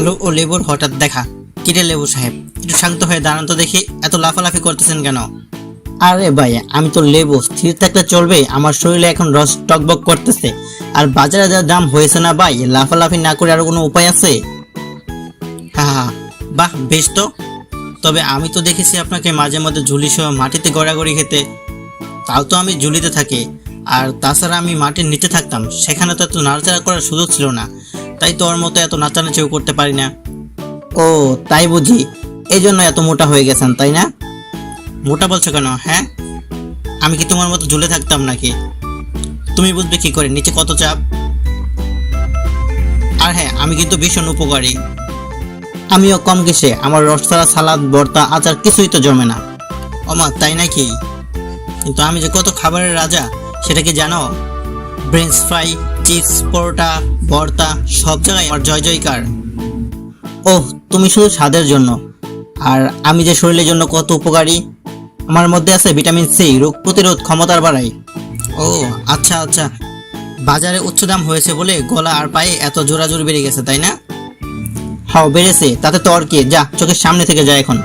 আলু ও লেবুর হঠাৎ দেখা। কিরে লেবু সাহেব, একটু শান্ত হয়ে দাঁড়ান তো দেখি, এত লাফালাফি করতেছেন কেন? আরে ভাই, আমি তো লেবু, স্থির থাকলে চলবে? আমার শরীরে এখন রস টকবক করতেছে। আর বাজারে যা দাম হয়েছে না ভাই, লাফালাফি না করে আরো কোনো উপায় আছে? হ্যাঁ হ্যাঁ, বাহ বেশ তো। তবে আমি তো দেখেছি আপনাকে মাঝে মধ্যে ঝুলি সহ মাটিতে গড়াগড়ি খেতে। তাও তো আমি ঝুলিতে থাকি, আর তাছাড়া আমি মাটির নিচে থাকতাম, সেখানে তো এত নাড়াচাড়া করার সুযোগ ছিল না, তাই তো ওর মতো এত নাচানাচিও করতে পারি না। ও তাই বুঝি, এই জন্য এত মোটা হয়ে গেছেন তাই না? মোটা বলছো কেন? হ্যাঁ, আমি কি তোমার মতো ঝুলে থাকতাম নাকি? তুমি বুঝবে কি করে নিচে কত চাপ? আর হ্যাঁ, আমি কিন্তু ভীষণ উপকারী। আমিও কম কিসে, আমার রস ছাড়া সালাদ ভর্তা আচার কিছুই তো জমে না। ওমা তাই নাকি? কিন্তু আমি যে কত খাবারের রাজা সেটা কি জানো? ফ্রেঞ্চ ফ্রাই, চিপস, পরোটা, ভর্তা, সব জায়গায় আমার জয় জয়কার। ওহ, তুমি শুধু স্বাদের জন্য, আর আমি যে শরীরের জন্য কত উপকারী। আমার মধ্যে আছে ভিটামিন সি, রোগ প্রতিরোধ ক্ষমতার বাড়ায়। ও আচ্ছা আচ্ছা, বাজারে উচ্চ দাম হয়েছে বলে গলা আর পায়ে এত জোরাজোরি বেড়ে গেছে তাই না? হ্যাঁ বেড়েছে, তাতে তো আর কি, যা চোখের সামনে থেকে যায় এখন।